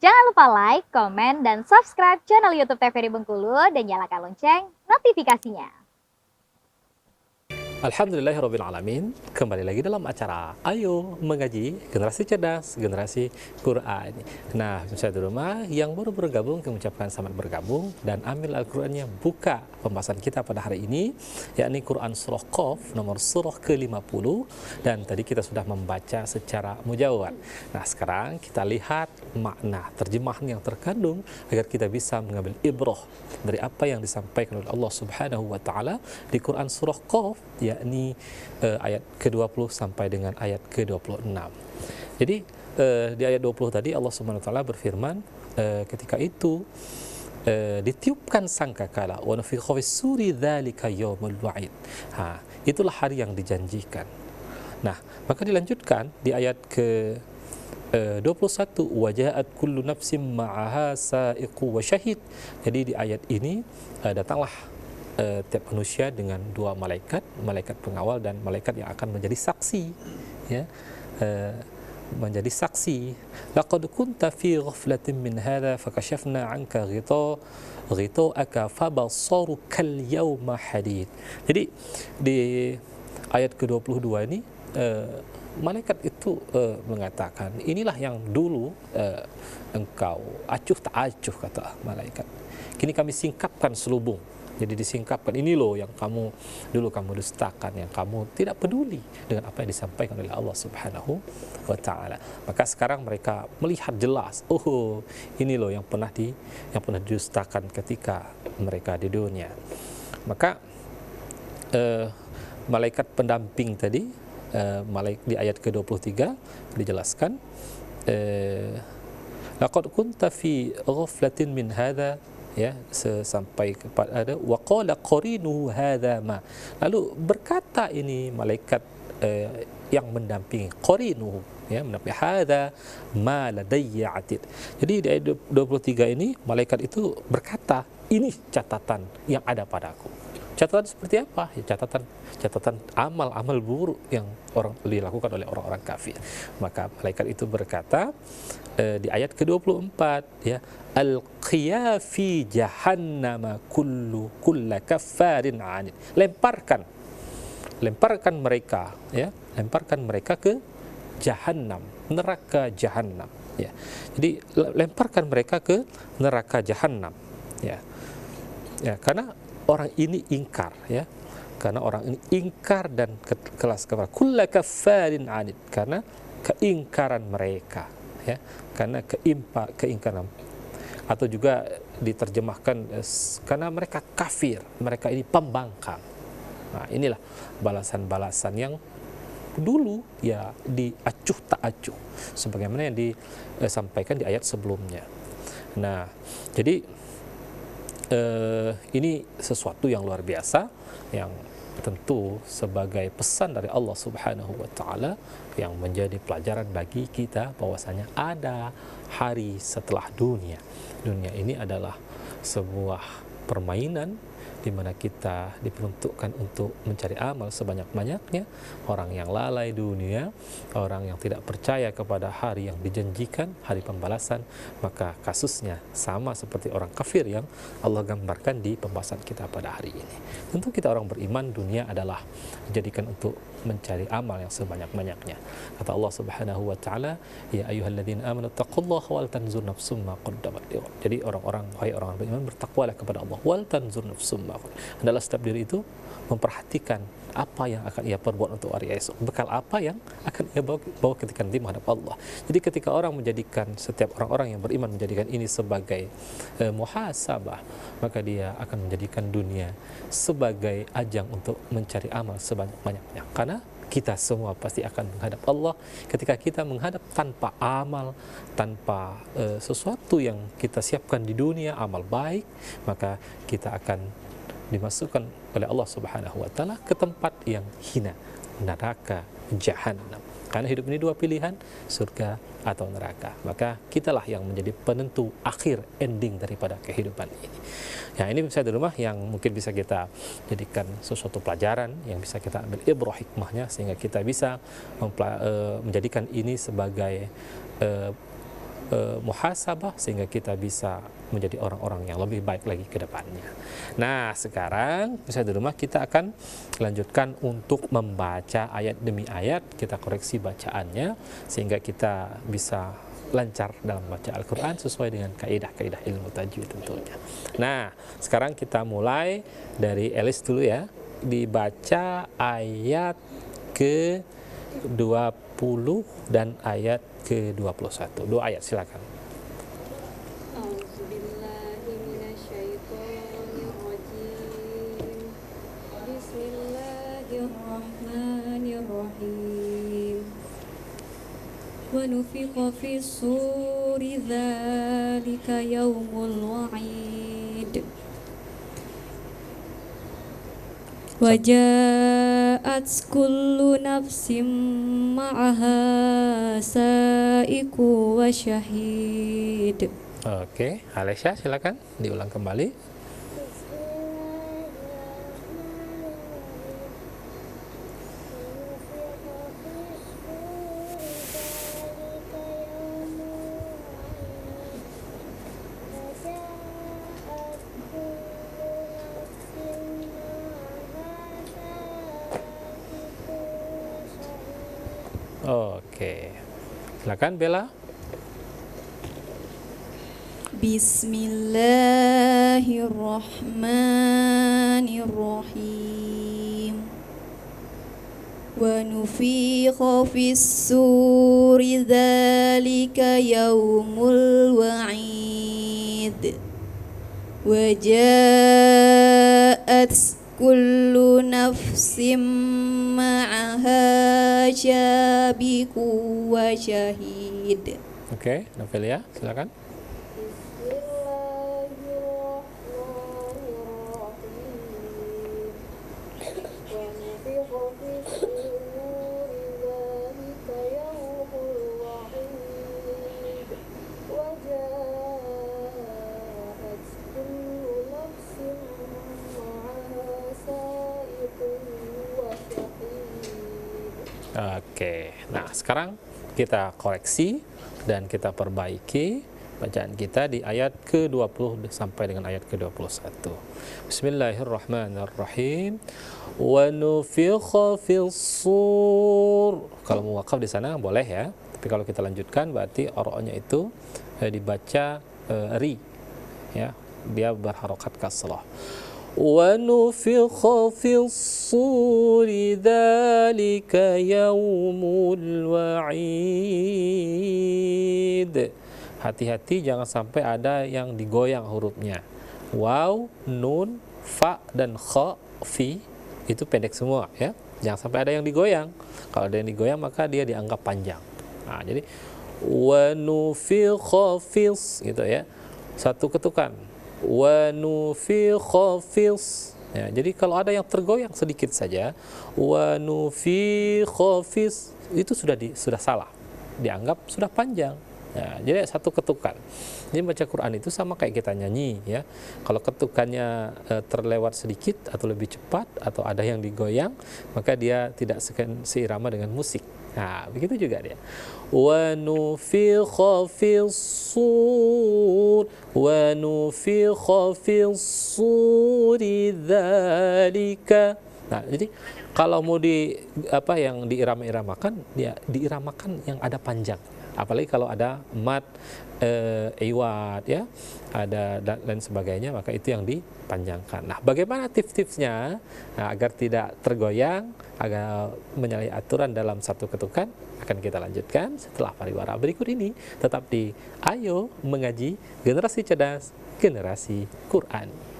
Jangan lupa like, komen, dan subscribe channel YouTube TVRI Bengkulu dan nyalakan lonceng notifikasinya. Alhamdulillahirrabbilalamin. Kembali lagi dalam acara Ayo Mengaji Generasi Cerdas, Generasi Quran. Nah, saya di rumah yang baru bergabung, kami ucapkan selamat bergabung dan ambil Al-Qurannya, buka pembahasan kita pada hari ini, yakni Quran Surah Qaf nomor surah ke-50, dan tadi kita sudah membaca secara mujawad. Nah, sekarang kita lihat makna terjemahan yang terkandung agar kita bisa mengambil ibrah dari apa yang disampaikan oleh Allah Subhanahu wa taala di Quran Surah Qaf, yakni ayat ke-20 sampai dengan ayat ke-26. Jadi di ayat 20 tadi Allah Subhanahu wa taala berfirman, ketika itu ditiupkan sangkakala wa nufikha fis-suri dzalika yaumul wa'id. Itulah hari yang dijanjikan. Nah, maka dilanjutkan di ayat ke 21, waja'at kullu nafsin ma'aha sa'iqu wa syahid. Jadi di ayat ini datanglah tiap manusia dengan dua malaikat, malaikat pengawal dan malaikat yang akan menjadi saksi, ya, menjadi saksi. Laqad kunta fi ghaflatin min hadha fakashafna 'anka ghita'aka fabassaruka al-yawma hadid. Jadi di ayat ke-22 ini malaikat itu mengatakan, inilah yang dulu engkau acuh tak acuh, kata malaikat, kini kami singkapkan selubung. Jadi disingkapkan, ini loh yang dulu kamu dustakan, yang kamu tidak peduli dengan apa yang disampaikan oleh Allah Subhanahu wa taala. Maka sekarang mereka melihat jelas, oh ini loh yang pernah didustakan ketika mereka di dunia. Maka malaikat pendamping tadi, di ayat ke-23 dijelaskan, laqad kunta fi ghaflatin min hadha, ya, sampai kepada waqala qarinuhu hadza ma. Lalu berkata ini malaikat yang mendampingi, qarinuhu, ya, mendampingi, hadza ma ladayya atid. Jadi di ayat 23 ini malaikat itu berkata, ini catatan yang ada padaku. Catatan seperti apa? Ya, catatan amal buruk yang dilakukan oleh orang-orang kafir. Maka malaikat itu berkata di ayat ke-24, ya, alqiya fi jahannama kulla kaffarin anid. Lemparkan mereka, ya, lemparkan mereka ke jahannam, neraka jahannam, ya. Jadi lemparkan mereka ke neraka jahannam, ya. Ya, karena orang ini ingkar, ya. Karena orang ini ingkar dan kelas kafir. Kulla kaffarin anid, karena keingkaran mereka, ya. Karena keingkaran, atau juga diterjemahkan karena mereka kafir, mereka ini pembangkang. Nah, inilah balasan-balasan yang dulu, ya, diacuh tak acuh, sebagaimana yang disampaikan di ayat sebelumnya. Nah, jadi ini sesuatu yang luar biasa, yang tentu sebagai pesan dari Allah Subhanahu wa taala yang menjadi pelajaran bagi kita, bahwasanya ada hari setelah dunia. Dunia ini adalah sebuah permainan di mana kita diperuntukkan untuk mencari amal sebanyak-banyaknya. Orang yang lalai dunia, orang yang tidak percaya kepada hari yang dijanjikan, hari pembalasan, maka kasusnya sama seperti orang kafir yang Allah gambarkan di pembahasan kita pada hari ini. Tentu kita orang beriman, dunia adalah dijadikan untuk mencari amal yang sebanyak-banyaknya. Kata Allah Subhanahu wa taala, ya ayyuhalladzina amanu taqullaha wal tanzur nafsum ma qaddamat lighad. Jadi wahai orang beriman, bertakwalah kepada Allah, wal tanzur nafsum ma. Adalah setiap diri itu memperhatikan apa yang akan ia perbuat untuk hari esok, bekal apa yang akan ia bawa ketika nanti menghadap Allah. Jadi ketika setiap orang-orang yang beriman menjadikan ini sebagai muhasabah, maka dia akan menjadikan dunia sebagai ajang untuk mencari amal sebanyak-banyaknya. Karena kita semua pasti akan menghadap Allah. Ketika kita menghadap tanpa amal, tanpa sesuatu yang kita siapkan di dunia, amal baik, maka kita akan dimasukkan oleh Allah Subhanahu wa taala ke tempat yang hina, neraka jahannam. Karena hidup ini dua pilihan, surga atau neraka. Maka kitalah yang menjadi penentu akhir ending daripada kehidupan ini. Ya, ini bisa di rumah yang mungkin bisa kita jadikan sesuatu pelajaran yang bisa kita ambil ibrah hikmahnya, sehingga kita bisa menjadikan ini sebagai muhasabah sehingga kita bisa menjadi orang-orang yang lebih baik lagi ke depannya. Nah, sekarang misalnya di rumah kita akan lanjutkan untuk membaca ayat demi ayat, kita koreksi bacaannya sehingga kita bisa lancar dalam baca Al-Quran sesuai dengan kaidah-kaidah ilmu tajwid tentunya. Nah, sekarang kita mulai dari Elis dulu ya, dibaca ayat ke-20 dan ayat ke-21. 2 ayat silakan. A'udzubillahiminasyaitonirrajim. Bismillahirrahmanirrahim. Wa nufiqa fis suri dzalika yaumul wa'id. Waja'at kullu nafsim ma'aha sa'iku wa syahid. Oke, Alesya silakan diulang kembali. Oke, silakan Bella. Bismillahirrahmanirrahim. Wa nufikha fis suri dzalika yaumul wa'id. Wa ja'at kullu nafsim ma'aha syabiku wa syahid. Oke, Novelia silakan. Oke, nah sekarang kita koreksi dan kita perbaiki bacaan kita di ayat ke-20 sampai dengan ayat ke-21. Bismillahirrahmanirrahim. Wa nufikha fis sur. Kalau mau wakaf di sana boleh ya, tapi kalau kita lanjutkan berarti ro-nya itu dibaca ri ya, dia berharokat kasrah. Wa nufikha fis suri dzalika yaumul wa'id. Hati-hati jangan sampai ada yang digoyang hurufnya. Waw, nun, fa dan kha, fi itu pendek semua ya. Jangan sampai ada yang digoyang. Kalau ada yang digoyang maka dia dianggap panjang. Nah, jadi wa nufikha fis gitu ya. Satu ketukan. Wa nufikha fis. Ya, jadi kalau ada yang tergoyang sedikit saja, wa nufikha fis itu sudah salah. Dianggap sudah panjang. Ya, jadi satu ketukan. Jadi baca Quran itu sama kayak kita nyanyi ya. Kalau ketukannya terlewat sedikit atau lebih cepat atau ada yang digoyang, maka dia tidak seirama dengan musik. Nah, begitu juga dia. Wa nufikha fis sur wa nufikha fis suri dzalika. Nah, jadi kalau mau yang diirama-iramakan, dia diiramakan yang ada panjang. Apalagi kalau ada mat iwat ya, ada dan lain sebagainya, maka itu yang dipanjangkan. Nah, bagaimana tips-tipsnya agar tidak tergoyang, agar menyalahi aturan dalam satu ketukan, akan kita lanjutkan setelah pariwara berikut ini. Tetap di Ayo Mengaji, Generasi Cerdas, Generasi Quran.